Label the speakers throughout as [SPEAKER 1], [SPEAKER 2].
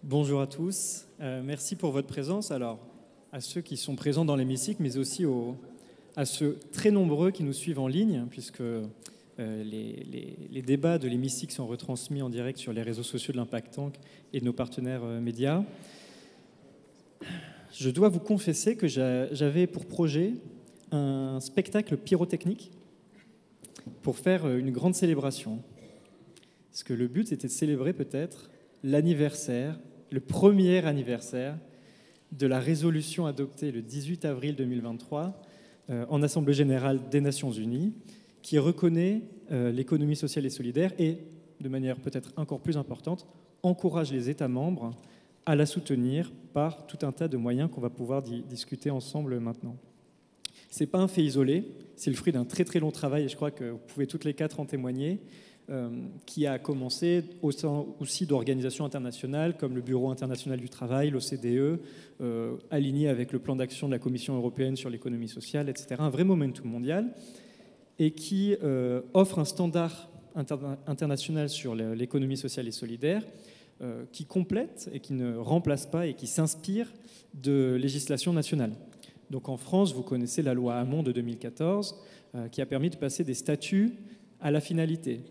[SPEAKER 1] Bonjour à tous, merci pour votre présence. Alors, à ceux qui sont présents dans l'hémicycle, mais aussi à ceux très nombreux qui nous suivent en ligne, puisque les débats de l'hémicycle sont retransmis en direct sur les réseaux sociaux de l'Impact Tank et de nos partenaires médias. Je dois vous confesser que j'avais pour projet un spectacle pyrotechnique pour faire une grande célébration. Parce que le but, c'était de célébrer peut-être l'anniversaire, le premier anniversaire de la résolution adoptée le 18 avril 2023 en Assemblée générale des Nations Unies, qui reconnaît l'économie sociale et solidaire et, de manière peut-être encore plus importante, encourage les États membres à la soutenir par tout un tas de moyens qu'on va pouvoir discuter ensemble maintenant. Ce n'est pas un fait isolé, c'est le fruit d'un très très long travail, et je crois que vous pouvez toutes les quatre en témoigner, qui a commencé au sein aussi d'organisations internationales comme le Bureau international du travail, l'OCDE, aligné avec le plan d'action de la Commission européenne sur l'économie sociale, etc. Un vrai momentum mondial, et qui offre un standard international sur l'économie sociale et solidaire qui complète et qui ne remplace pas et qui s'inspire de législation nationale. Donc en France, vous connaissez la loi Hamon de 2014 qui a permis de passer des statuts à la finalité.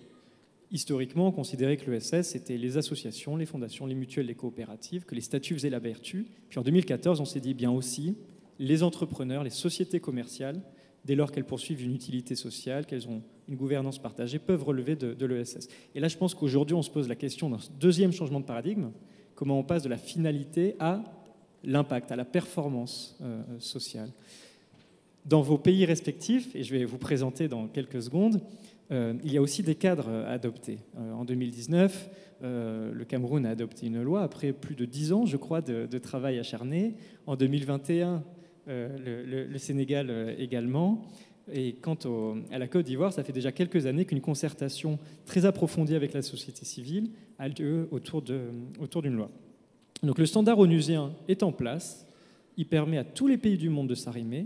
[SPEAKER 1] Historiquement, on considérait que l'ESS, c'était les associations, les fondations, les mutuelles, les coopératives, que les statuts faisaient la vertu. Puis en 2014, on s'est dit bien aussi, les entrepreneurs, les sociétés commerciales, dès lors qu'elles poursuivent une utilité sociale, qu'elles ont une gouvernance partagée, peuvent relever de l'ESS. Et là, je pense qu'aujourd'hui, on se pose la question d'un deuxième changement de paradigme, comment on passe de la finalité à l'impact, à la performance sociale. Dans vos pays respectifs, et je vais vous présenter dans quelques secondes, il y a aussi des cadres adoptés. En 2019, le Cameroun a adopté une loi après plus de 10 ans, je crois, de travail acharné. En 2021, le Sénégal également. Et quant à la Côte d'Ivoire, ça fait déjà quelques années qu'une concertation très approfondie avec la société civile a lieu autour d'une loi. Donc le standard onusien est en place, il permet à tous les pays du monde de s'arrimer,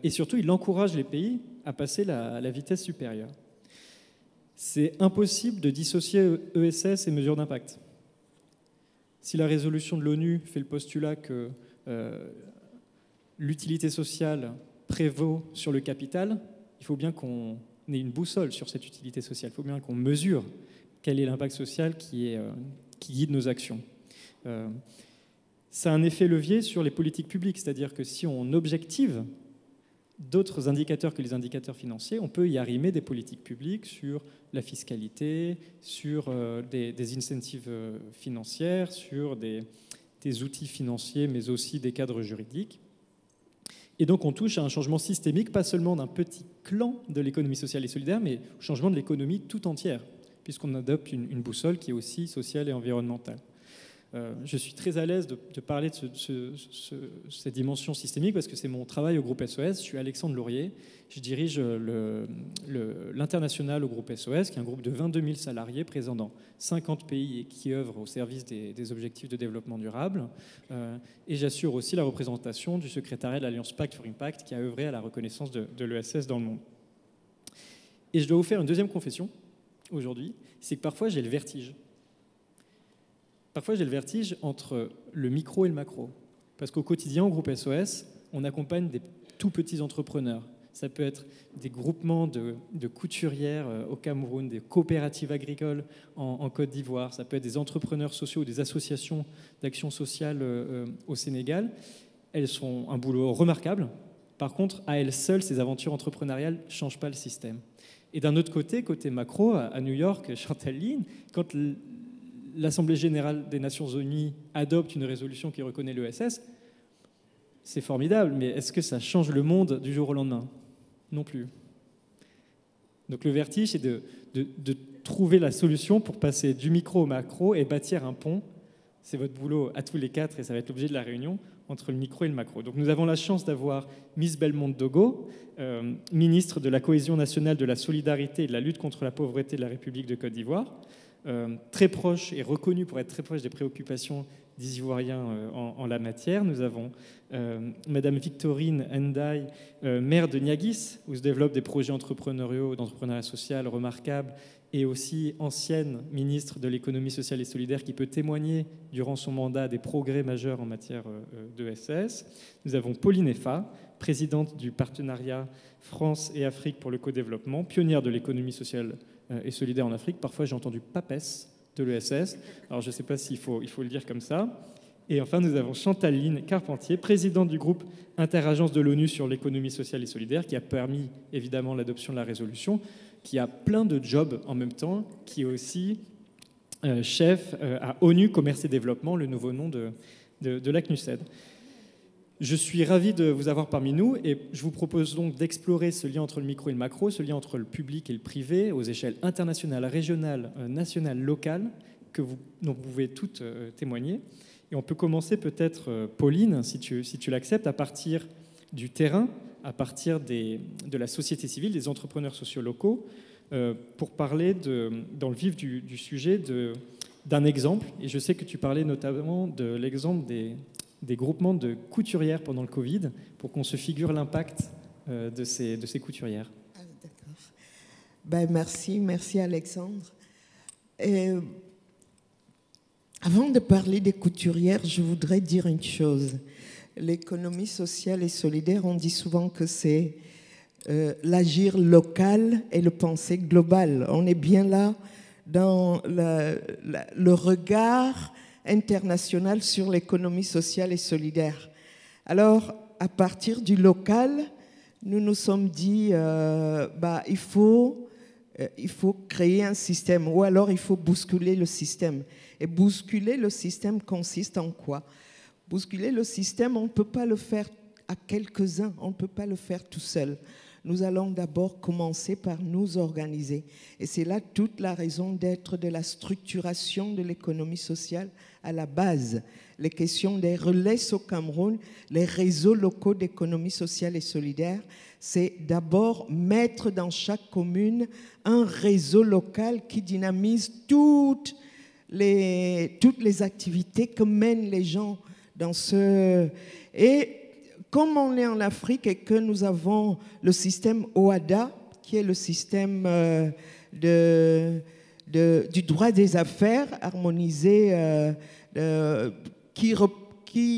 [SPEAKER 1] et surtout il encourage les pays à passer la vitesse supérieure. C'est impossible de dissocier ESS et mesures d'impact. Si la résolution de l'ONU fait le postulat que l'utilité sociale prévaut sur le capital, il faut bien qu'on ait une boussole sur cette utilité sociale. Il faut bien qu'on mesure quel est l'impact social qui guide nos actions. Ça a un effet levier sur les politiques publiques, c'est-à-dire que si on objective d'autres indicateurs que les indicateurs financiers, on peut y arrimer des politiques publiques sur la fiscalité, sur des incentives financières, sur des outils financiers, mais aussi des cadres juridiques. Et donc on touche à un changement systémique, pas seulement d'un petit clan de l'économie sociale et solidaire, mais au changement de l'économie tout entière, puisqu'on adopte une boussole qui est aussi sociale et environnementale. Je suis très à l'aise de parler de cette dimension systémique parce que c'est mon travail au groupe SOS. Je suis Alexandre Laurier, je dirige l'international au groupe SOS, qui est un groupe de 22 000 salariés présents dans 50 pays et qui œuvre au service des objectifs de développement durable. Et j'assure aussi la représentation du secrétariat de l'Alliance Pacte for Impact qui a œuvré à la reconnaissance de l'ESS dans le monde. Et je dois vous faire une deuxième confession aujourd'hui, c'est que parfois j'ai le vertige. Parfois, j'ai le vertige entre le micro et le macro. Parce qu'au quotidien, au groupe SOS, on accompagne des tout petits entrepreneurs. Ça peut être des groupements de couturières au Cameroun, des coopératives agricoles en Côte d'Ivoire. Ça peut être des entrepreneurs sociaux ou des associations d'action sociale au Sénégal. Elles font un boulot remarquable. Par contre, à elles seules, ces aventures entrepreneuriales ne changent pas le système. Et d'un autre côté macro, à New York, Chantal Lynn, quand l'Assemblée générale des Nations Unies adopte une résolution qui reconnaît l'ESS, c'est formidable, mais est-ce que ça change le monde du jour au lendemain? Non plus. Donc le vertige, c'est de trouver la solution pour passer du micro au macro et bâtir un pont. C'est votre boulot à tous les quatre et ça va être l'objet de la réunion entre le micro et le macro. Donc nous avons la chance d'avoir Miss Belmonte Dogo, ministre de la Cohésion nationale, de la solidarité et de la lutte contre la pauvreté de la République de Côte d'Ivoire, très proche et reconnu pour être très proche des préoccupations des Ivoiriens en la matière. Nous avons Madame Victorine Ndiaye, maire de Niaguis, où se développent des projets entrepreneuriaux, d'entrepreneuriat social remarquables, et aussi ancienne ministre de l'économie sociale et solidaire qui peut témoigner durant son mandat des progrès majeurs en matière d'ESS. Nous avons Pauline Effa, présidente du partenariat France et Afrique pour le co-développement, pionnière de l'économie sociale et solidaire en Afrique. Parfois j'ai entendu PAPES de l'ESS, alors je ne sais pas s'il faut le dire comme ça. Et enfin, nous avons Chantaline Carpentier, présidente du groupe Interagence de l'ONU sur l'économie sociale et solidaire, qui a permis évidemment l'adoption de la résolution, qui a plein de jobs en même temps, qui est aussi chef à ONU Commerce et Développement, le nouveau nom de la CNUSED. Je suis ravi de vous avoir parmi nous et je vous propose donc d'explorer ce lien entre le micro et le macro, ce lien entre le public et le privé aux échelles internationales, régionales, nationales, locales, dont vous pouvez toutes témoigner. Et on peut commencer peut-être, Pauline, si tu l'acceptes, à partir du terrain, à partir de la société civile, des entrepreneurs sociaux locaux, pour parler, dans le vif du sujet, d'un exemple. Et je sais que tu parlais notamment de l'exemple des groupements de couturières pendant le Covid, pour qu'on se figure l'impact de ces couturières.
[SPEAKER 2] Ah, d'accord. Merci Alexandre. Avant de parler des couturières, je voudrais dire une chose. L'économie sociale et solidaire, on dit souvent que c'est l'agir local et le penser global. On est bien là dans le regard international sur l'économie sociale et solidaire. Alors, à partir du local, nous nous sommes dit il faut créer un système, ou alors il faut bousculer le système. Et bousculer le système consiste en quoi? Bousculer le système, on ne peut pas le faire à quelques-uns, on ne peut pas le faire tout seul. Nous allons d'abord commencer par nous organiser. Et c'est là toute la raison d'être de la structuration de l'économie sociale à la base. Les questions des relais au Cameroun, les réseaux locaux d'économie sociale et solidaire, c'est d'abord mettre dans chaque commune un réseau local qui dynamise toutes les activités que mènent les gens dans ce... Et comme on est en Afrique et que nous avons le système OHADA, qui est le système du droit des affaires harmonisé, qui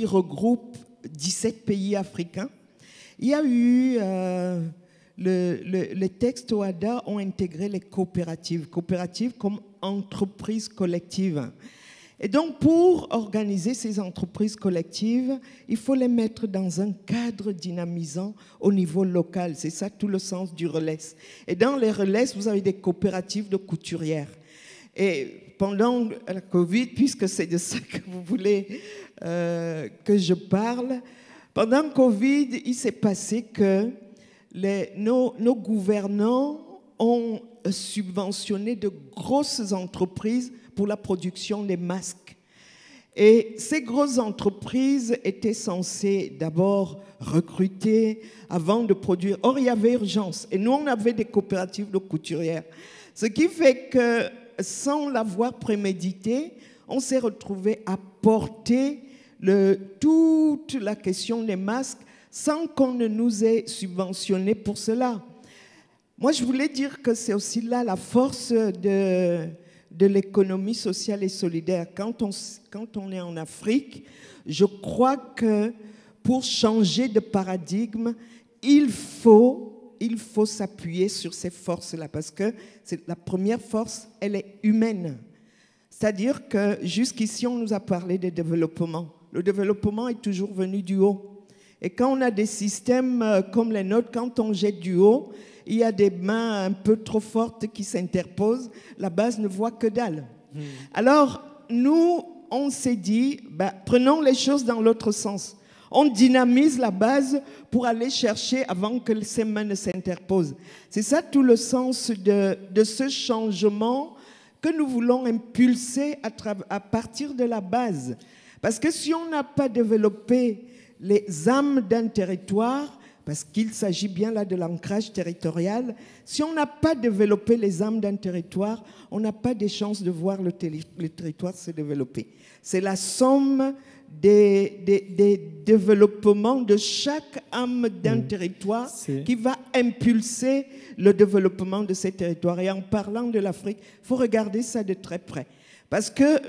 [SPEAKER 2] regroupe 17 pays africains, il y a eu... les textes OHADA ont intégré les coopératives comme entreprises collectives. Et donc, pour organiser ces entreprises collectives, il faut les mettre dans un cadre dynamisant au niveau local. C'est ça tout le sens du relais. Et dans les relais, vous avez des coopératives de couturières. Et pendant la Covid, puisque c'est de ça que vous voulez que je parle, pendant le Covid, il s'est passé que nos gouvernants ont subventionné de grosses entreprises pour la production des masques. Et ces grosses entreprises étaient censées d'abord recruter avant de produire. Or, il y avait urgence. Et nous, on avait des coopératives de couturières. Ce qui fait que, sans l'avoir prémédité, on s'est retrouvé à porter toute la question des masques sans qu'on ne nous ait subventionné pour cela. Moi, je voulais dire que c'est aussi là la force de l'économie sociale et solidaire. Quand on est en Afrique, je crois que pour changer de paradigme, il faut s'appuyer sur ces forces-là, parce que la première force, elle est humaine. C'est-à-dire que jusqu'ici, on nous a parlé de développement. Le développement est toujours venu du haut. Et quand on a des systèmes comme les nôtres, quand on jette du haut, il y a des mains un peu trop fortes qui s'interposent, la base ne voit que dalle. Alors, nous, on s'est dit, prenons les choses dans l'autre sens. On dynamise la base pour aller chercher avant que ces mains ne s'interposent. C'est ça tout le sens de ce changement que nous voulons impulser à partir de la base. Parce que si on n'a pas développé les âmes d'un territoire, parce qu'il s'agit bien là de l'ancrage territorial. Si on n'a pas développé les âmes d'un territoire, on n'a pas de chance de voir le territoire se développer. C'est la somme des développements de chaque âme d'un territoire qui va impulser le développement de ces territoires. Et en parlant de l'Afrique, il faut regarder ça de très près. Parce que,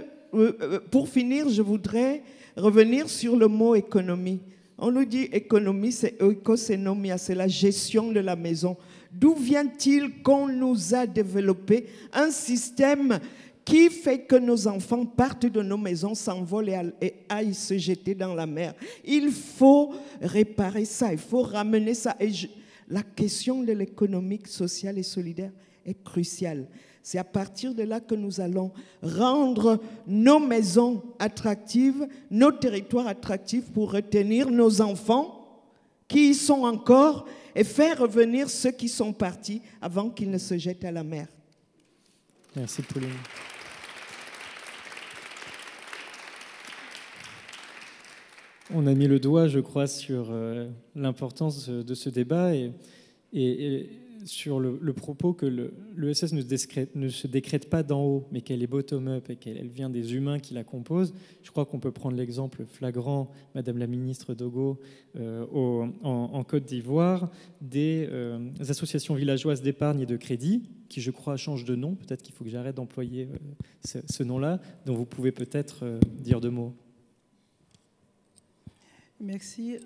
[SPEAKER 2] pour finir, je voudrais revenir sur le mot économie. On nous dit économie, c'est oikonomia, c'est la gestion de la maison. D'où vient-il qu'on nous a développé un système qui fait que nos enfants partent de nos maisons, s'envolent et aillent se jeter dans la mer? Il faut réparer ça, il faut ramener ça. Et la question de l'économie sociale et solidaire est cruciale. C'est à partir de là que nous allons rendre nos maisons attractives, nos territoires attractifs pour retenir nos enfants qui y sont encore et faire revenir ceux qui sont partis avant qu'ils ne se jettent à la mer.
[SPEAKER 1] Merci Pauline. On a mis le doigt, je crois, sur l'importance de ce débat et sur le propos que l'ESS ne se décrète pas d'en haut, mais qu'elle est bottom-up et qu'elle vient des humains qui la composent. Je crois qu'on peut prendre l'exemple flagrant, Madame la ministre Dogo, en Côte d'Ivoire, des associations villageoises d'épargne et de crédit, qui, je crois, changent de nom. Peut-être qu'il faut que j'arrête d'employer ce nom-là, dont vous pouvez peut-être dire deux mots.
[SPEAKER 3] Merci.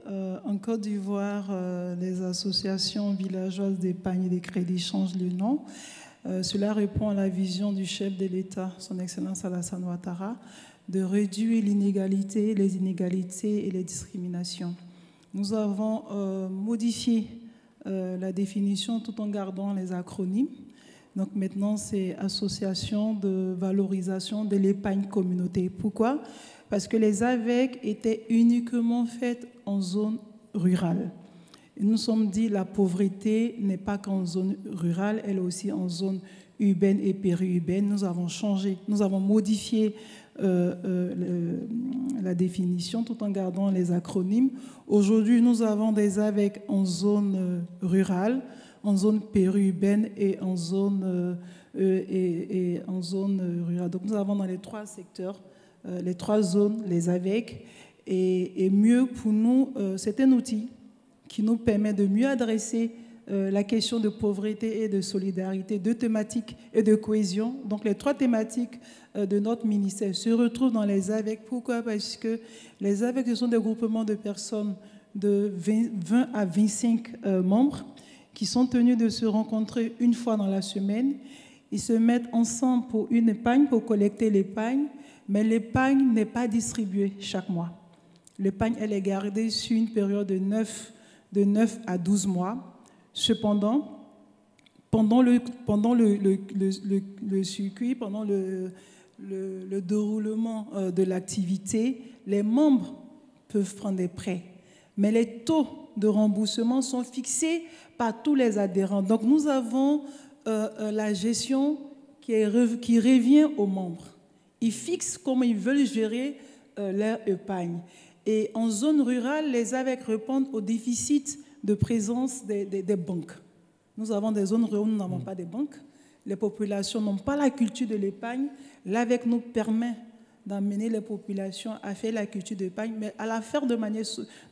[SPEAKER 3] En Côte d'Ivoire, les associations villageoises d'épargne et de crédit changent de nom. Cela répond à la vision du chef de l'État, son Excellence Alassane Ouattara, de réduire l'inégalité, les inégalités et les discriminations. Nous avons modifié la définition tout en gardant les acronymes. Donc maintenant, c'est Association de valorisation de l'épargne communautaire. Pourquoi ? Parce que les AVEC étaient uniquement faites en zone rurale. Et nous sommes dit la pauvreté n'est pas qu'en zone rurale, elle est aussi en zone urbaine et périurbaine. Nous avons changé, nous avons modifié la définition tout en gardant les acronymes. Aujourd'hui, nous avons des AVEC en zone rurale, en zone périurbaine et en zone rurale. Donc nous avons dans les trois secteurs, les trois zones, les AVEC, et mieux pour nous, c'est un outil qui nous permet de mieux adresser la question de pauvreté et de solidarité, de thématiques et de cohésion. Donc les trois thématiques de notre ministère se retrouvent dans les AVEC. Pourquoi ? Parce que les AVEC, ce sont des groupements de personnes de 20 à 25 membres qui sont tenus de se rencontrer une fois dans la semaine. Ils se mettent ensemble pour une épargne, pour collecter l'épargne, mais l'épargne n'est pas distribuée chaque mois. L'épargne, elle est gardée sur une période de 9 à 12 mois. Cependant, pendant le circuit, pendant le déroulement de l'activité, les membres peuvent prendre des prêts. Mais les taux de remboursement sont fixés par tous les adhérents. Donc nous avons la gestion qui revient aux membres. Ils fixent comment ils veulent gérer leur épargne. Et en zone rurale, les AVEC répondent au déficit de présence des banques. Nous avons des zones rurales où nous n'avons pas de banques. Les populations n'ont pas la culture de l'épargne. L'AVEC nous permet d'amener les populations à faire la culture de l'épargne, mais à la faire de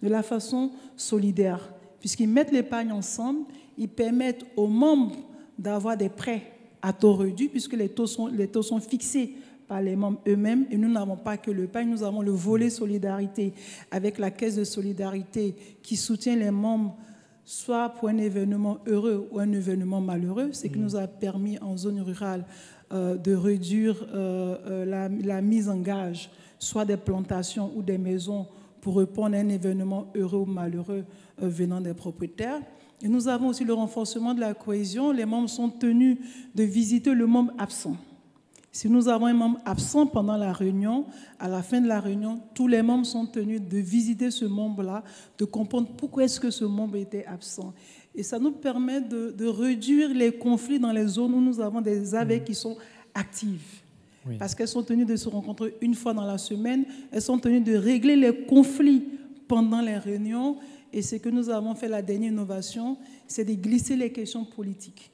[SPEAKER 3] la façon solidaire. Puisqu'ils mettent l'épargne ensemble, ils permettent aux membres d'avoir des prêts à taux réduit, puisque les taux sont fixés par les membres eux-mêmes. Et nous n'avons pas que l'épargne, nous avons le volet solidarité avec la caisse de solidarité qui soutient les membres soit pour un événement heureux ou un événement malheureux, ce qui nous a permis en zone rurale de réduire la mise en gage, soit des plantations ou des maisons pour répondre à un événement heureux ou malheureux venant des propriétaires. Et nous avons aussi le renforcement de la cohésion. Les membres sont tenus de visiter le membre absent. Si nous avons un membre absent pendant la réunion, à la fin de la réunion, tous les membres sont tenus de visiter ce membre-là, de comprendre pourquoi est-ce que ce membre était absent. Et ça nous permet de réduire les conflits dans les zones où nous avons des AVEC qui sont actives. Oui. Parce qu'elles sont tenues de se rencontrer une fois dans la semaine, elles sont tenues de régler les conflits pendant les réunions et ce que nous avons fait, la dernière innovation, c'est de glisser les questions politiques.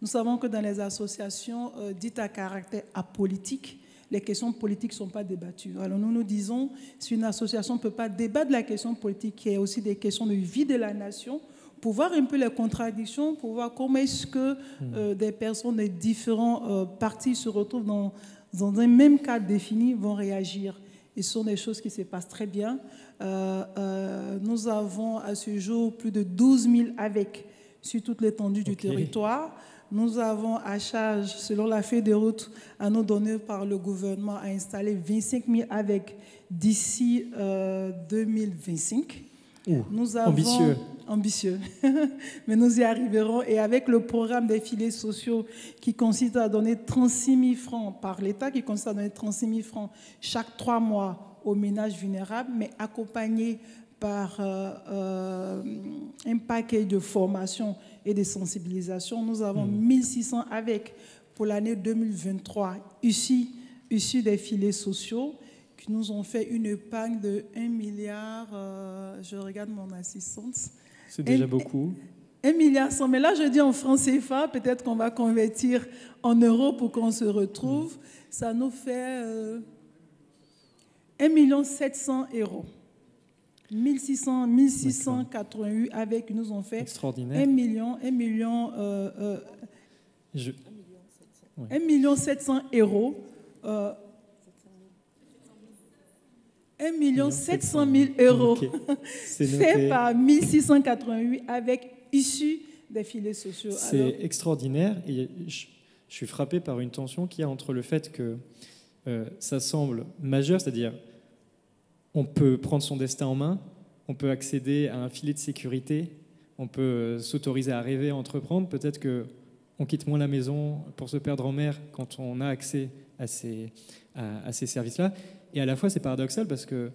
[SPEAKER 3] Nous savons que dans les associations dites à caractère apolitique, les questions politiques ne sont pas débattues. Alors nous disons, si une association ne peut pas débattre de la question politique, il y a aussi des questions de vie de la nation, pour voir un peu les contradictions, pour voir comment est-ce que des personnes de différents partis se retrouvent dans un même cadre défini, vont réagir. Et ce sont des choses qui se passent très bien. Nous avons à ce jour plus de 12 000 avec sur toute l'étendue du territoire. Nous avons à charge, selon la feuille de route à nous donner par le gouvernement, à installer 25 000 avec d'ici 2025. Nous avons, ambitieux, mais nous y arriverons. Et avec le programme des filets sociaux qui consiste à donner 36 000 francs par l'État, qui consiste à donner 36 000 francs chaque 3 mois aux ménages vulnérables, mais accompagné par un paquet de formation et de sensibilisation. Nous avons 1600 avec pour l'année 2023 issus des filets sociaux qui nous ont fait une épargne de 1 milliard, je regarde mon assistante.
[SPEAKER 1] C'est déjà beaucoup.
[SPEAKER 3] 1 milliard 100, mais là je dis en francs CFA, peut-être qu'on va convertir en euros pour qu'on se retrouve. Ça nous fait 1 700 000 euros. 1688 avec, nous ont fait
[SPEAKER 1] extraordinaire.
[SPEAKER 3] 1 700 000 euros. 1 700 000 euros fait par 1688 avec issus des filets sociaux.
[SPEAKER 1] C'est extraordinaire et je suis frappé par une tension qu'il y a entre le fait que ça semble majeur, c'est-à-dire on peut prendre son destin en main, on peut accéder à un filet de sécurité, on peut s'autoriser à rêver, à entreprendre. Peut-être qu'on quitte moins la maison pour se perdre en mer quand on a accès à ces services-là. Et à la fois, c'est paradoxal parce que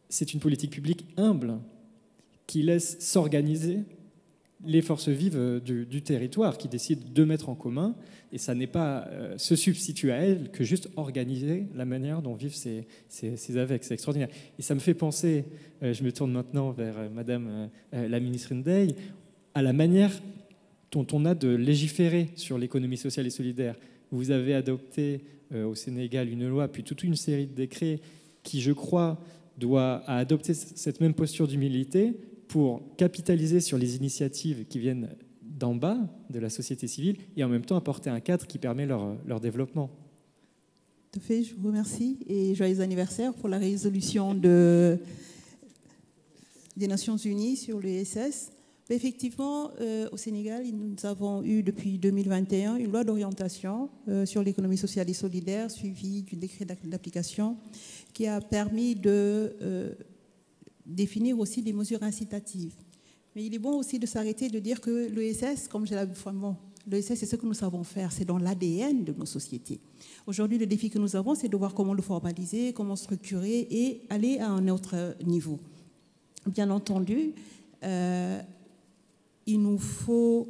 [SPEAKER 1] c'est une politique publique humble qui laisse s'organiser les forces vives du territoire, qui décident de mettre en commun, et ça n'est pas se substituer à elles que juste organiser la manière dont vivent ces AVEC. C'est extraordinaire. Et ça me fait penser, je me tourne maintenant vers Madame la ministre Ndeye, à la manière dont on a de légiférer sur l'économie sociale et solidaire. Vous avez adopté au Sénégal une loi, puis toute une série de décrets qui, je crois, doit adopter cette même posture d'humilité pour capitaliser sur les initiatives qui viennent d'en bas, de la société civile, et en même temps apporter un cadre qui permet leur développement.
[SPEAKER 4] Tout à fait, je vous remercie et joyeux anniversaire pour la résolution des Nations Unies sur l'ESS. Effectivement, au Sénégal, nous avons eu depuis 2021 une loi d'orientation sur l'économie sociale et solidaire suivie du décret d'application qui a permis de définir aussi des mesures incitatives. Mais il est bon aussi de s'arrêter et de dire que l'ESS, comme j'ai l'habitude, l'ESS, c'est ce que nous savons faire, c'est dans l'ADN de nos sociétés. Aujourd'hui, le défi que nous avons, c'est de voir comment le formaliser, comment structurer et aller à un autre niveau. Bien entendu, il nous faut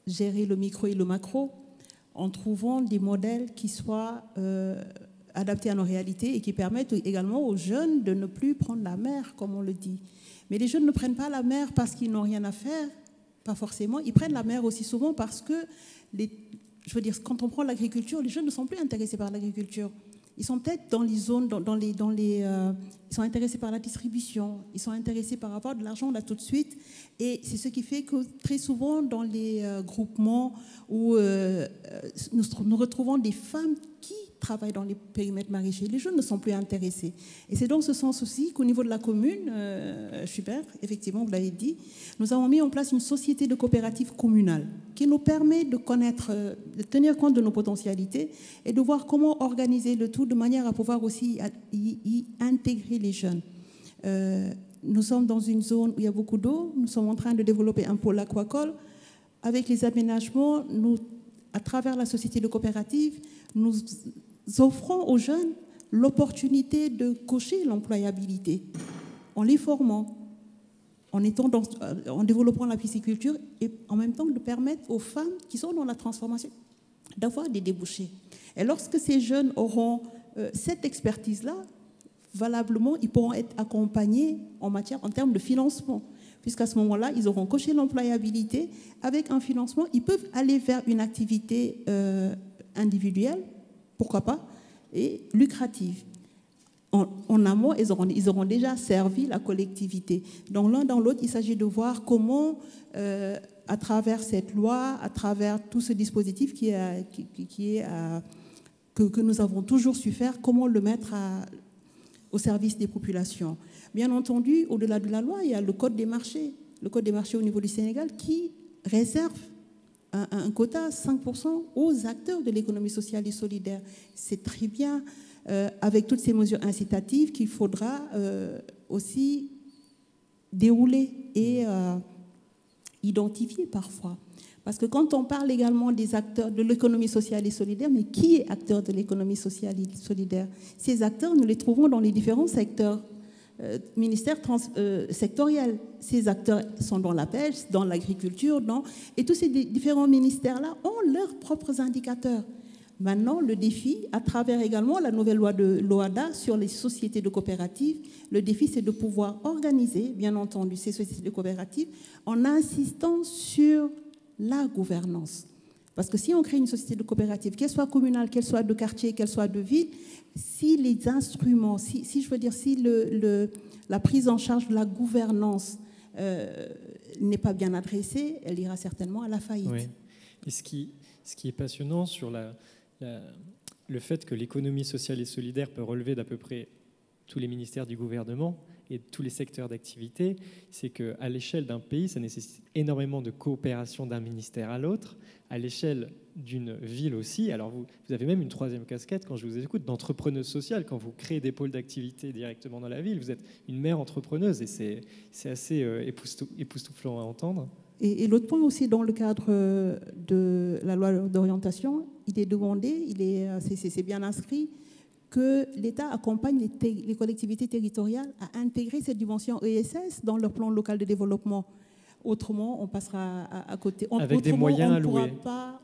[SPEAKER 4] gérer le micro et le macro en trouvant des modèles qui soient adaptés à nos réalités et qui permettent également aux jeunes de ne plus prendre la mer, comme on le dit. Mais les jeunes ne prennent pas la mer parce qu'ils n'ont rien à faire, pas forcément. Ils prennent la mer aussi souvent parce que, je veux dire, quand on prend l'agriculture, les jeunes ne sont plus intéressés par l'agriculture. Ils sont peut-être dans les zones, ils sont intéressés par la distribution, ils sont intéressés par avoir de l'argent là tout de suite. Et c'est ce qui fait que très souvent dans les groupements où nous retrouvons des femmes qui travaillent dans les périmètres maraîchers, les jeunes ne sont plus intéressés. Et c'est dans ce sens aussi qu'au niveau de la commune, Schubert, effectivement, vous l'avez dit, nous avons mis en place une société de coopérative communale qui nous permet de connaître, de tenir compte de nos potentialités et de voir comment organiser le tout de manière à pouvoir aussi y intégrer les jeunes. Nous sommes dans une zone où il y a beaucoup d'eau, nous sommes en train de développer un pôle aquacole. Avec les aménagements, à travers la société de coopérative, nous offrons aux jeunes l'opportunité de cocher l'employabilité en les formant, en développant la pisciculture et en même temps de permettre aux femmes qui sont dans la transformation d'avoir des débouchés. Et lorsque ces jeunes auront cette expertise-là, valablement, ils pourront être accompagnés en termes de financement. Puisqu'à ce moment-là, ils auront coché l'employabilité. Avec un financement, ils peuvent aller vers une activité individuelle, pourquoi pas, et lucrative. En amont, ils auront déjà servi la collectivité. Donc l'un dans l'autre, il s'agit de voir comment, à travers cette loi, à travers tout ce dispositif que nous avons toujours su faire, comment le mettre au service des populations. Bien entendu, au-delà de la loi, il y a le Code des marchés. Le Code des marchés au niveau du Sénégal qui réserve un quota 5% aux acteurs de l'économie sociale et solidaire. C'est très bien, avec toutes ces mesures incitatives qu'il faudra aussi dérouler et identifier parfois. Parce que quand on parle également des acteurs de l'économie sociale et solidaire, mais qui est acteur de l'économie sociale et solidaire? Ces acteurs, nous les trouvons dans les différents secteurs, ministères sectoriels. Ces acteurs sont dans la pêche, dans l'agriculture, et tous ces différents ministères-là ont leurs propres indicateurs. Maintenant, le défi, à travers également la nouvelle loi de l'OHADA sur les sociétés de coopératives, le défi, c'est de pouvoir organiser, bien entendu, ces sociétés de coopératives en insistant sur la gouvernance. Parce que si on crée une société de coopérative, qu'elle soit communale, qu'elle soit de quartier, qu'elle soit de ville, si les instruments, si la prise en charge de la gouvernance n'est pas bien adressée, elle ira certainement à la faillite.
[SPEAKER 1] Oui. Et ce qui est passionnant sur le fait que l'économie sociale et solidaire peut relever d'à peu près tous les ministères du gouvernement et tous les secteurs d'activité, c'est qu'à l'échelle d'un pays, ça nécessite énormément de coopération d'un ministère à l'autre, à l'échelle d'une ville aussi. Alors vous avez même une troisième casquette, quand je vous écoute, d'entrepreneuse sociale. Quand vous créez des pôles d'activité directement dans la ville, vous êtes une mère entrepreneuse, et c'est assez époustouflant à entendre.
[SPEAKER 4] Et l'autre point aussi, dans le cadre de la loi d'orientation, il est demandé, c'est bien inscrit, que l'État accompagne les collectivités territoriales à intégrer cette dimension ESS dans leur plan local de développement. Autrement, on passera à côté.
[SPEAKER 1] Avec des moyens alloués.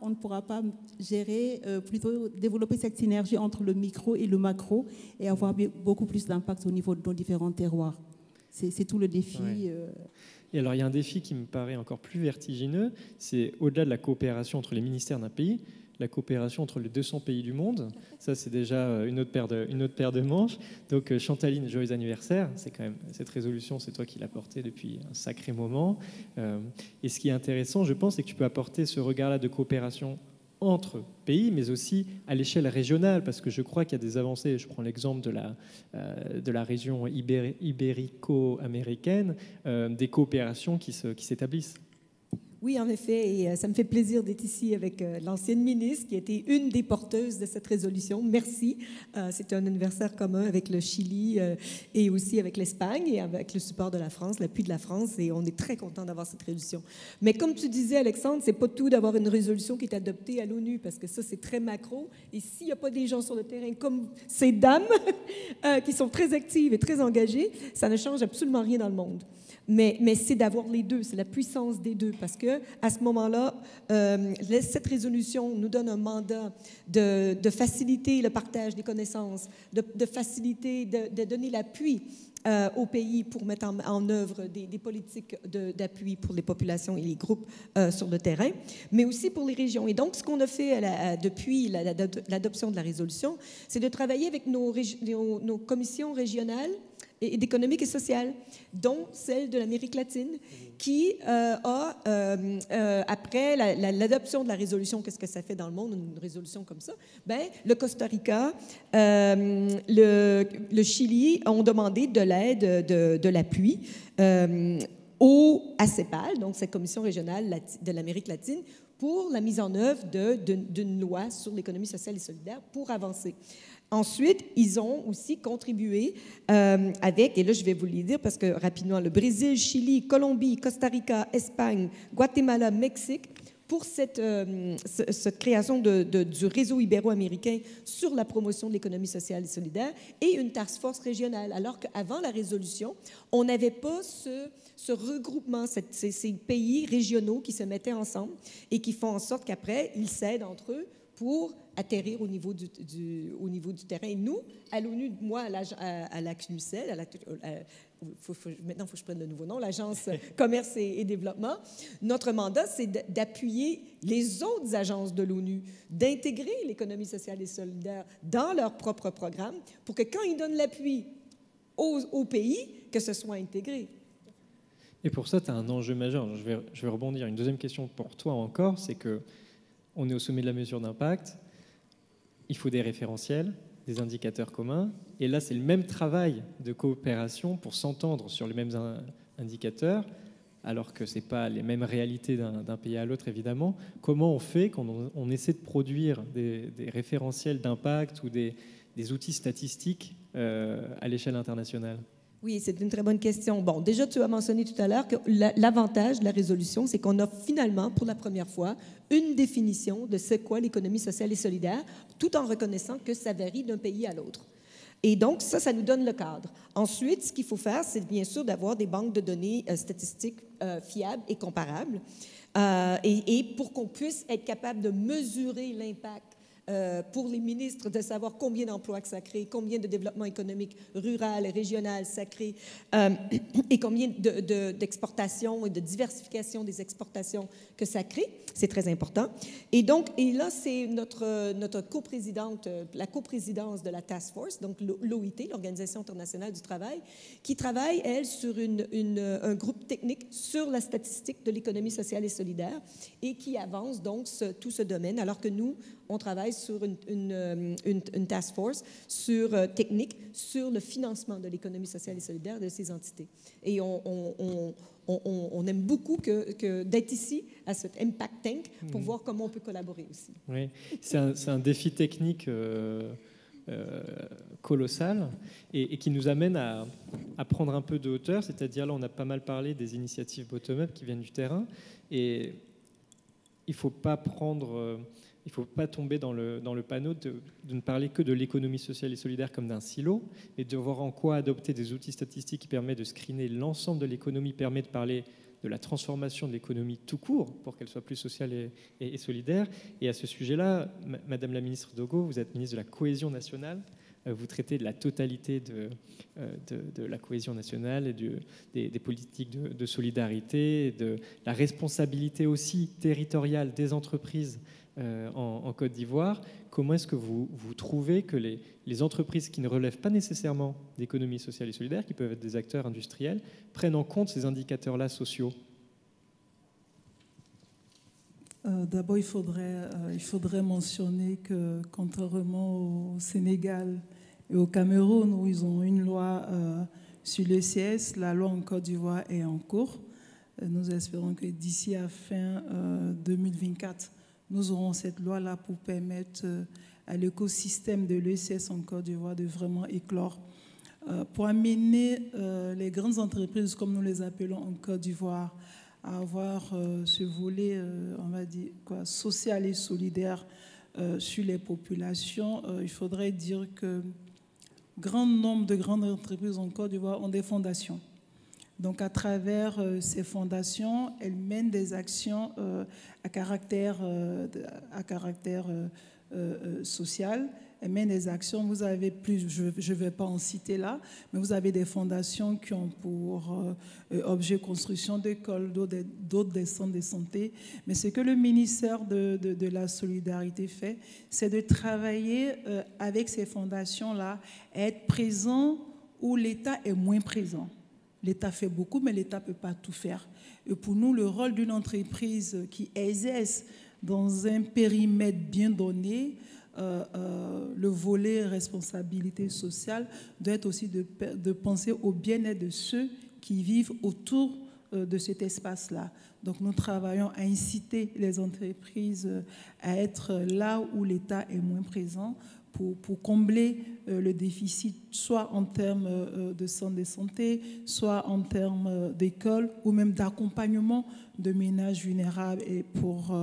[SPEAKER 4] On ne pourra pas gérer, plutôt développer cette synergie entre le micro et le macro et avoir beaucoup plus d'impact au niveau de nos différents terroirs. C'est tout le défi.
[SPEAKER 1] Ouais. Et alors, il y a un défi qui me paraît encore plus vertigineux, c'est au-delà de la coopération entre les ministères d'un pays, la coopération entre les 200 pays du monde. Ça, c'est déjà une autre paire de manches. Donc, Chantaline, joyeux anniversaire. C'est quand même, cette résolution, c'est toi qui l'as portée depuis un sacré moment. Et ce qui est intéressant, je pense, c'est que tu peux apporter ce regard-là de coopération entre pays, mais aussi à l'échelle régionale, parce que je crois qu'il y a des avancées. Je prends l'exemple de la région ibérico-américaine, des coopérations qui s'établissent.
[SPEAKER 5] Oui, en effet, et ça me fait plaisir d'être ici avec l'ancienne ministre qui a été une des porteuses de cette résolution. Merci. C'est un anniversaire commun avec le Chili et aussi avec l'Espagne et avec le support de la France, l'appui de la France, et on est très content d'avoir cette résolution. Mais comme tu disais, Alexandre, c'est pas tout d'avoir une résolution qui est adoptée à l'ONU, parce que ça, c'est très macro. Et s'il n'y a pas des gens sur le terrain comme ces dames qui sont très actives et très engagées, ça ne change absolument rien dans le monde. Mais c'est d'avoir les deux, c'est la puissance des deux, parce que à ce moment-là, cette résolution nous donne un mandat de faciliter le partage des connaissances, de faciliter, de donner l'appui au pays pour mettre en œuvre des politiques d'appui pour les populations et les groupes sur le terrain, mais aussi pour les régions. Et donc, ce qu'on a fait depuis l'adoption de la résolution, c'est de travailler avec nos commissions régionales et d'économique et sociale, dont celle de l'Amérique latine, qui après l'adoption de la résolution, qu'est-ce que ça fait dans le monde, une résolution comme ça? Ben, le Costa Rica, le Chili ont demandé de l'aide, de l'appui à CEPAL, donc cette commission régionale de l'Amérique latine, pour la mise en œuvre d'une loi sur l'économie sociale et solidaire pour avancer. Ensuite, ils ont aussi contribué avec, et là je vais vous le dire parce que rapidement, le Brésil, Chili, Colombie, Costa Rica, Espagne, Guatemala, Mexique, pour cette création du réseau ibéro-américain sur la promotion de l'économie sociale et solidaire et une task force régionale. Alors qu'avant la résolution, on n'avait pas ce regroupement, ces pays régionaux qui se mettaient ensemble et qui font en sorte qu'après, ils s'aident entre eux pour atterrir au niveau du terrain. Et nous, à l'ONU, moi, à la CNUSEL, maintenant il faut que je prenne le nouveau nom, l'Agence Commerce et Développement, notre mandat, c'est d'appuyer les autres agences de l'ONU, d'intégrer l'économie sociale et solidaire dans leur propre programme pour que quand ils donnent l'appui aux pays, que ce soit intégré.
[SPEAKER 1] Et pour ça, tu as un enjeu majeur. Je vais rebondir. Une deuxième question pour toi encore, c'est qu'on est au sommet de la mesure d'impact. Il faut des référentiels, des indicateurs communs. Et là, c'est le même travail de coopération pour s'entendre sur les mêmes indicateurs, alors que ce n'est pas les mêmes réalités d'un pays à l'autre, évidemment. Comment on fait quand on essaie de produire des référentiels d'impact ou des outils statistiques à l'échelle internationale?
[SPEAKER 5] Oui, c'est une très bonne question. Bon, déjà, tu as mentionné tout à l'heure que l'avantage de la résolution, c'est qu'on a finalement, pour la première fois, une définition de ce qu'est l'économie sociale et solidaire, tout en reconnaissant que ça varie d'un pays à l'autre. Et donc, ça nous donne le cadre. Ensuite, ce qu'il faut faire, c'est bien sûr d'avoir des banques de données statistiques fiables et comparables, et pour qu'on puisse être capable de mesurer l'impact pour les ministres, de savoir combien d'emplois que ça crée, combien de développement économique rural et régional ça crée, et combien d'exportations et de diversification des exportations que ça crée. C'est très important. Et là, c'est notre coprésidente, la coprésidence de la Task Force, donc l'OIT, l'Organisation internationale du travail, qui travaille, elle, sur un groupe technique sur la statistique de l'économie sociale et solidaire et qui avance donc tout ce domaine, alors que nous, on travaille sur une task force technique sur le financement de l'économie sociale et solidaire de ces entités. Et on aime beaucoup d'être ici à cet Impact Tank pour voir comment on peut collaborer aussi.
[SPEAKER 1] Oui, c'est un défi technique colossal et qui nous amène à prendre un peu de hauteur, c'est-à-dire là on a pas mal parlé des initiatives bottom-up qui viennent du terrain et il ne faut pas tomber dans le panneau de ne parler que de l'économie sociale et solidaire comme d'un silo, mais de voir en quoi adopter des outils statistiques qui permettent de screener l'ensemble de l'économie, permet de parler de la transformation de l'économie tout court pour qu'elle soit plus sociale et solidaire. Et à ce sujet-là, Madame la ministre Dogo, vous êtes ministre de la Cohésion nationale. Vous traitez de la totalité de la cohésion nationale et des politiques de solidarité, de la responsabilité aussi territoriale des entreprises en Côte d'Ivoire. Comment est-ce que vous trouvez que les entreprises qui ne relèvent pas nécessairement d'économie sociale et solidaire, qui peuvent être des acteurs industriels, prennent en compte ces indicateurs-là sociaux?
[SPEAKER 3] D'abord, il faudrait mentionner que, contrairement au Sénégal et au Cameroun, où ils ont une loi sur l'ECS, la loi en Côte d'Ivoire est en cours. Nous espérons que d'ici à fin 2024, nous aurons cette loi-là pour permettre à l'écosystème de l'ECS en Côte d'Ivoire de vraiment éclore. Pour amener les grandes entreprises, comme nous les appelons en Côte d'Ivoire, à avoir ce volet, on va dire, social et solidaire sur les populations, il faudrait dire que grand nombre de grandes entreprises en Côte d'Ivoire ont des fondations. Donc, à travers ces fondations, elles mènent des actions à caractère social. Elles mènent des actions, vous avez plus, je ne vais pas en citer là, mais vous avez des fondations qui ont pour objet construction d'écoles, d'autres des centres de santé. Mais ce que le ministère de la Solidarité fait, c'est de travailler avec ces fondations-là, être présent où l'État est moins présent. L'État fait beaucoup, mais l'État ne peut pas tout faire. Et pour nous, le rôle d'une entreprise qui exerce dans un périmètre bien donné, le volet responsabilité sociale doit être aussi de penser au bien-être de ceux qui vivent autour de cet espace-là. Donc nous travaillons à inciter les entreprises à être là où l'État est moins présent pour combler le déficit, soit en termes de centres de santé, soit en termes d'école, ou même d'accompagnement de ménages vulnérables. Et pour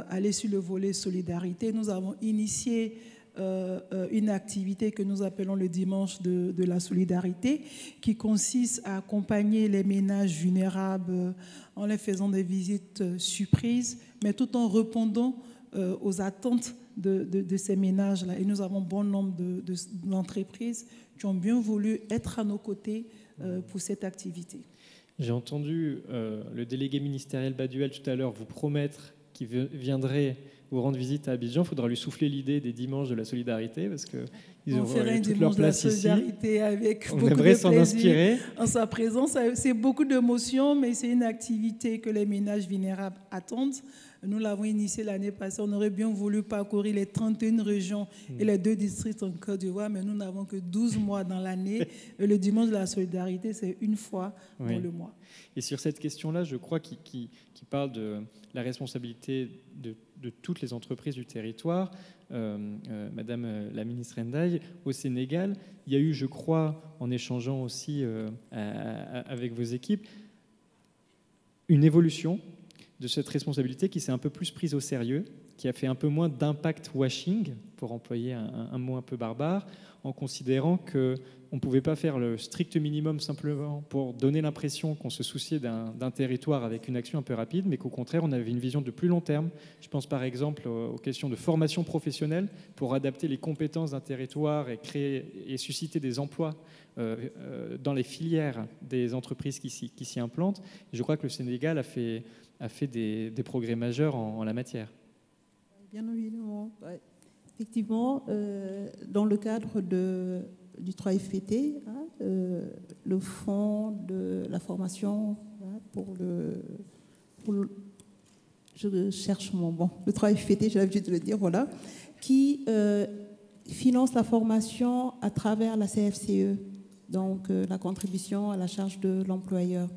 [SPEAKER 3] aller sur le volet solidarité, nous avons initié une activité que nous appelons le dimanche de la solidarité, qui consiste à accompagner les ménages vulnérables en les faisant des visites surprises, mais tout en répondant aux attentes de ces ménages-là. Et nous avons bon nombre d'entreprises qui ont bien voulu être à nos côtés pour cette activité.
[SPEAKER 1] J'ai entendu le délégué ministériel Baduel tout à l'heure vous promettre qu'il viendrait vous rendre visite à Abidjan. Il faudra lui souffler l'idée des dimanches de la solidarité parce qu'ils auront toute leur place ici.
[SPEAKER 3] Avec
[SPEAKER 1] on
[SPEAKER 3] beaucoup
[SPEAKER 1] aimerait
[SPEAKER 3] de
[SPEAKER 1] s'en
[SPEAKER 3] plaisir
[SPEAKER 1] inspirer.
[SPEAKER 3] En sa présence, c'est beaucoup d'émotions, mais c'est une activité que les ménages vulnérables attendent. Nous l'avons initiée l'année passée. On aurait bien voulu parcourir les 31 régions et les 2 districts en Côte d'Ivoire, mais nous n'avons que 12 mois dans l'année. Le dimanche de la solidarité, c'est une fois dans le mois.
[SPEAKER 1] Et sur cette question-là, je crois qu'il parle de la responsabilité de toutes les entreprises du territoire. Madame la ministre Ndiaye, au Sénégal, il y a eu, je crois, en échangeant aussi avec vos équipes, une évolution de cette responsabilité qui s'est un peu plus prise au sérieux, qui a fait un peu moins d'impact washing, pour employer un mot un peu barbare, en considérant qu'on ne pouvait pas faire le strict minimum simplement pour donner l'impression qu'on se souciait d'un territoire avec une action un peu rapide, mais qu'au contraire, on avait une vision de plus long terme. Je pense par exemple aux questions de formation professionnelle pour adapter les compétences d'un territoire et créer et susciter des emplois dans les filières des entreprises qui s'y implantent. Et je crois que le Sénégal a fait des progrès majeurs en la matière.
[SPEAKER 4] Bien évidemment. Ouais. Effectivement, dans le cadre du 3FPT, le fonds de la formation je cherche le 3FPT, j'ai l'habitude de le dire, voilà, qui finance la formation à travers la CFCE, donc la contribution à la charge de l'employeur.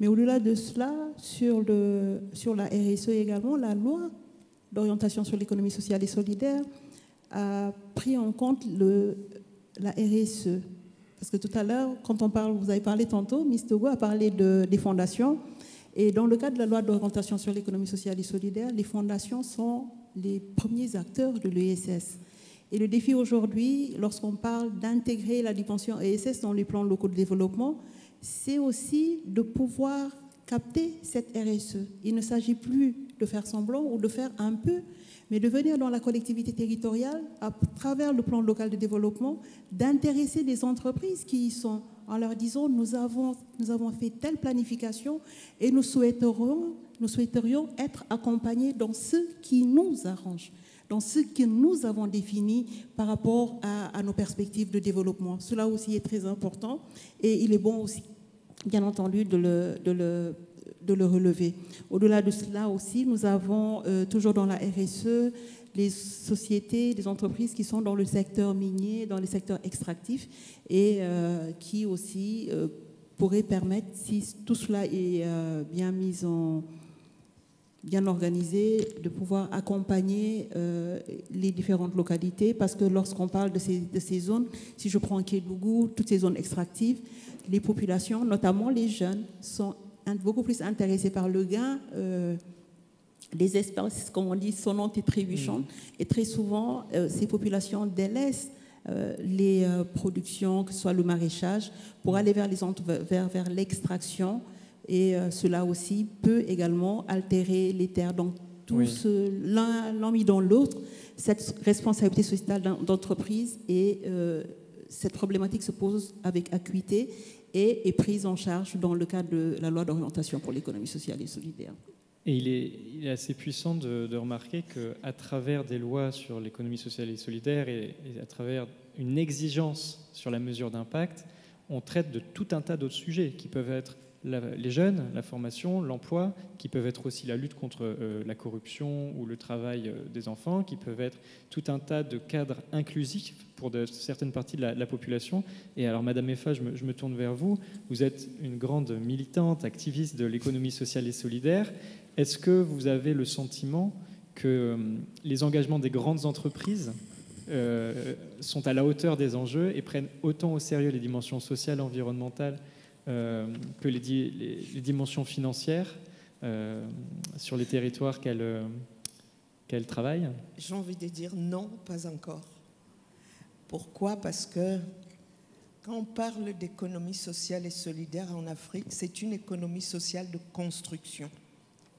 [SPEAKER 4] Mais au-delà de cela, sur la RSE également, la loi d'orientation sur l'économie sociale et solidaire a pris en compte la RSE. Parce que tout à l'heure, quand vous avez parlé tantôt, Ms. Togo a parlé des fondations. Et dans le cadre de la loi d'orientation sur l'économie sociale et solidaire, les fondations sont les premiers acteurs de l'ESS. Et le défi aujourd'hui, lorsqu'on parle d'intégrer la dimension ESS dans les plans locaux de développement, c'est aussi de pouvoir capter cette RSE. Il ne s'agit plus de faire semblant ou de faire un peu, mais de venir dans la collectivité territoriale, à travers le plan local de développement, d'intéresser les entreprises qui y sont, en leur disant nous avons fait telle planification et nous souhaiterions être accompagnés dans ce qui nous arrange, dans ce que nous avons défini par rapport à nos perspectives de développement. Cela aussi est très important et il est bon aussi, bien entendu, de le relever. Au-delà de cela aussi, nous avons toujours dans la RSE les sociétés, les entreprises qui sont dans le secteur minier, dans le secteur extractif et qui aussi pourraient permettre, si tout cela est bien organisé, de pouvoir accompagner les différentes localités, parce que lorsqu'on parle de ces zones, si je prends Kédougou, toutes ces zones extractives, les populations, notamment les jeunes, sont beaucoup plus intéressés par le gain des espèces, comme on dit, sonnantes et trébuchantes. Et très souvent, ces populations délaissent les productions, que ce soit le maraîchage, pour aller vers l'extraction. Et cela aussi peut également altérer les terres. Donc, l'un mis dans l'autre, cette responsabilité sociale d'entreprise et cette problématique se pose avec acuité et est prise en charge dans le cadre de la loi d'orientation pour l'économie sociale et solidaire.
[SPEAKER 1] Et il est assez puissant de remarquer qu'à travers des lois sur l'économie sociale et solidaire et à travers une exigence sur la mesure d'impact, on traite de tout un tas d'autres sujets qui peuvent être les jeunes, la formation, l'emploi, qui peuvent être aussi la lutte contre la corruption ou le travail des enfants, qui peuvent être tout un tas de cadres inclusifs pour certaines parties de la population. Et alors, Madame Effa, je me tourne vers vous. Vous êtes une grande militante, activiste de l'économie sociale et solidaire. Est-ce que vous avez le sentiment que les engagements des grandes entreprises sont à la hauteur des enjeux et prennent autant au sérieux les dimensions sociales, environnementales que les dimensions financières sur les territoires qu'elles travaillent?
[SPEAKER 2] J'ai envie de dire non, pas encore. Pourquoi? Parce que quand on parle d'économie sociale et solidaire en Afrique, c'est une économie sociale de construction.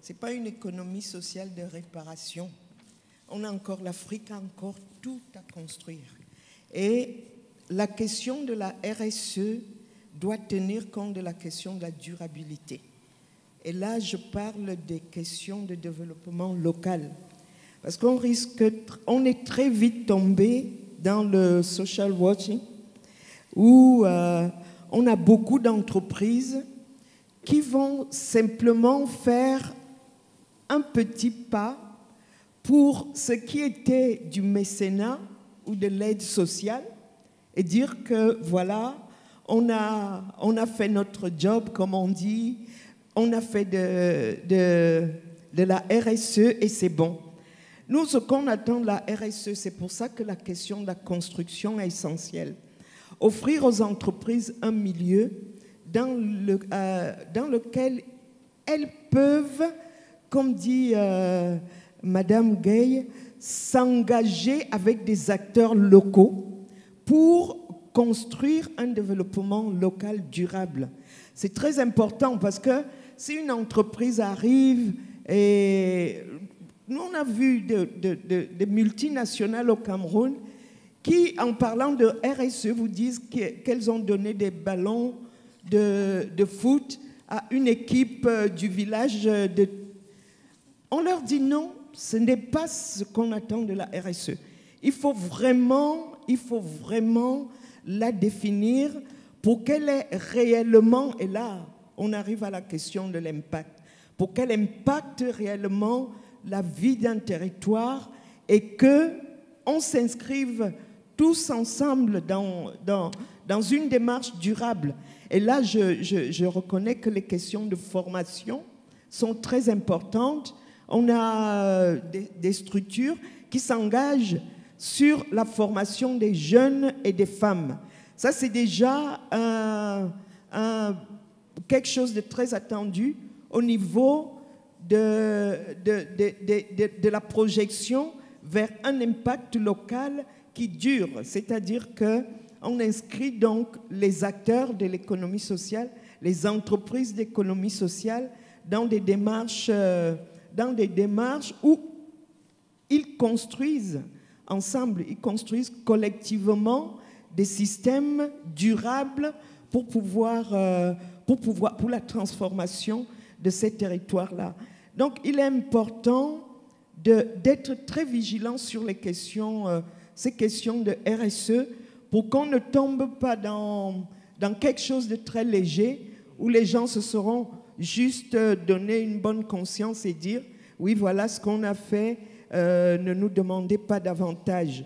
[SPEAKER 2] Ce n'est pas une économie sociale de réparation. l'Afrique a encore tout à construire. Et la question de la RSE doit tenir compte de la question de la durabilité. Et là, je parle des questions de développement local. Parce qu'on est très vite tombé dans le social watching, où on a beaucoup d'entreprises qui vont simplement faire un petit pas pour ce qui était du mécénat ou de l'aide sociale et dire que voilà, on a fait notre job, comme on dit, on a fait de la RSE et c'est bon. Nous, ce qu'on attend de la RSE, c'est pour ça que la question de la construction est essentielle. Offrir aux entreprises un milieu dans lequel elles peuvent, comme dit Madame Gay, s'engager avec des acteurs locaux pour construire un développement local durable. C'est très important parce que si une entreprise arrive et... Nous, on a vu des multinationales au Cameroun qui, en parlant de RSE, vous disent qu'elles ont donné des ballons de foot à une équipe du village. On leur dit non, ce n'est pas ce qu'on attend de la RSE. Il faut vraiment la définir pour qu'elle ait réellement, et là, on arrive à la question de l'impact, pour qu'elle impacte réellement la vie d'un territoire et qu'on s'inscrive tous ensemble dans une démarche durable. Et là, je reconnais que les questions de formation sont très importantes. On a des structures qui s'engagent sur la formation des jeunes et des femmes. Ça, c'est déjà quelque chose de très attendu au niveau de la projection vers un impact local qui dure. C'est-à-dire qu'on inscrit donc les acteurs de l'économie sociale, les entreprises d'économie sociale dans des démarches où ils construisent ensemble, ils construisent collectivement des systèmes durables pour la transformation de ces territoires-là. Donc, il est important d'être très vigilant sur ces questions de RSE pour qu'on ne tombe pas dans quelque chose de très léger où les gens se seront juste donné une bonne conscience et dire « oui, voilà ce qu'on a fait, ne nous demandez pas davantage ».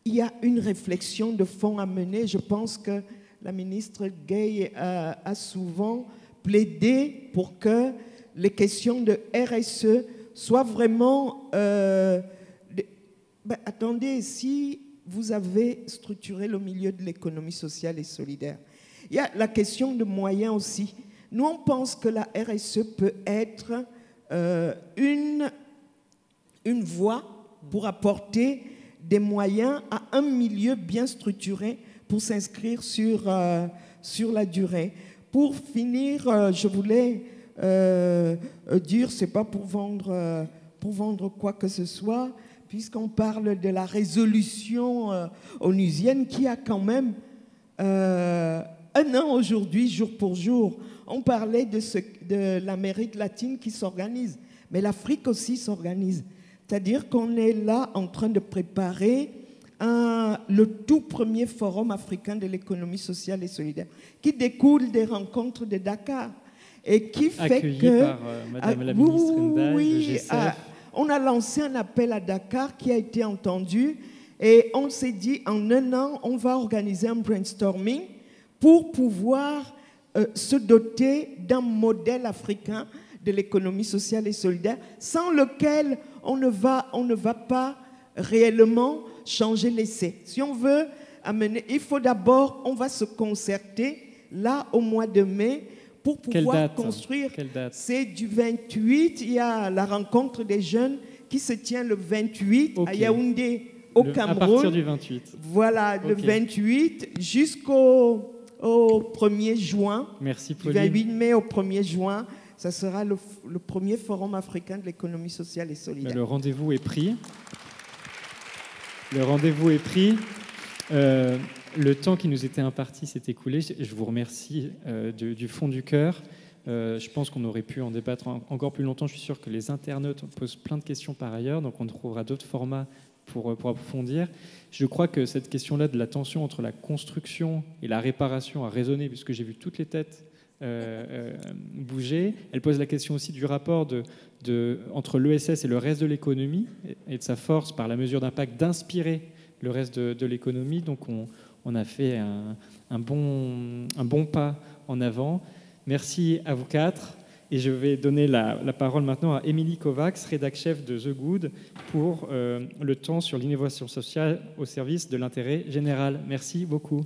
[SPEAKER 2] Il y a une réflexion de fond à mener. Je pense que la ministre Gay a souvent plaidé pour que les questions de RSE soient vraiment... attendez, si vous avez structuré le milieu de l'économie sociale et solidaire, il y a la question de moyens aussi. Nous, on pense que la RSE peut être une voie pour apporter des moyens à un milieu bien structuré pour s'inscrire sur la durée. Pour finir, je voulais dire, c'est pas pour vendre quoi que ce soit, puisqu'on parle de la résolution onusienne qui a quand même un an aujourd'hui, jour pour jour. On parlait de l'Amérique latine qui s'organise, mais l'Afrique aussi s'organise. C'est-à-dire qu'on est là en train de préparer le tout premier forum africain de l'économie sociale et solidaire, qui découle des rencontres de Dakar et qui fait
[SPEAKER 1] accueilli
[SPEAKER 2] que...
[SPEAKER 1] par Madame la ministre Ndaye,
[SPEAKER 2] oui,
[SPEAKER 1] de GCF.
[SPEAKER 2] On a lancé un appel à Dakar qui a été entendu et on s'est dit en un an, on va organiser un brainstorming pour pouvoir se doter d'un modèle africain de l'économie sociale et solidaire sans lequel on ne va pas réellement changer l'essai. Si on veut amener, il faut d'abord, on va se concerter là au mois de mai pour pouvoir construire.
[SPEAKER 1] Quelle date?
[SPEAKER 2] C'est du 28, il y a la rencontre des jeunes qui se tient le 28 à Yaoundé, au Cameroun.
[SPEAKER 1] À partir du 28.
[SPEAKER 2] Voilà, le 28 jusqu'au 1er juin.
[SPEAKER 1] Merci Pauline.
[SPEAKER 2] Du 28 mai au 1er juin. Ça sera le premier forum africain de l'économie sociale et solidaire.
[SPEAKER 1] Le rendez-vous est pris. Le rendez-vous est pris. Le temps qui nous était imparti s'est écoulé. Je vous remercie du fond du cœur. Je pense qu'on aurait pu en débattre encore plus longtemps. Je suis sûr que les internautes posent plein de questions par ailleurs, donc on trouvera d'autres formats pour approfondir. Je crois que cette question-là de la tension entre la construction et la réparation a résonné, puisque j'ai vu toutes les têtes bouger. Elle pose la question aussi du rapport entre l'ESS et le reste de l'économie, et de sa force, par la mesure d'impact, d'inspirer le reste de l'économie. Donc on a fait un bon pas en avant. Merci à vous quatre. Et je vais donner la parole maintenant à Émilie Kovacs, rédac-chef de The Good, pour le temps sur l'innovation sociale au service de l'intérêt général. Merci beaucoup.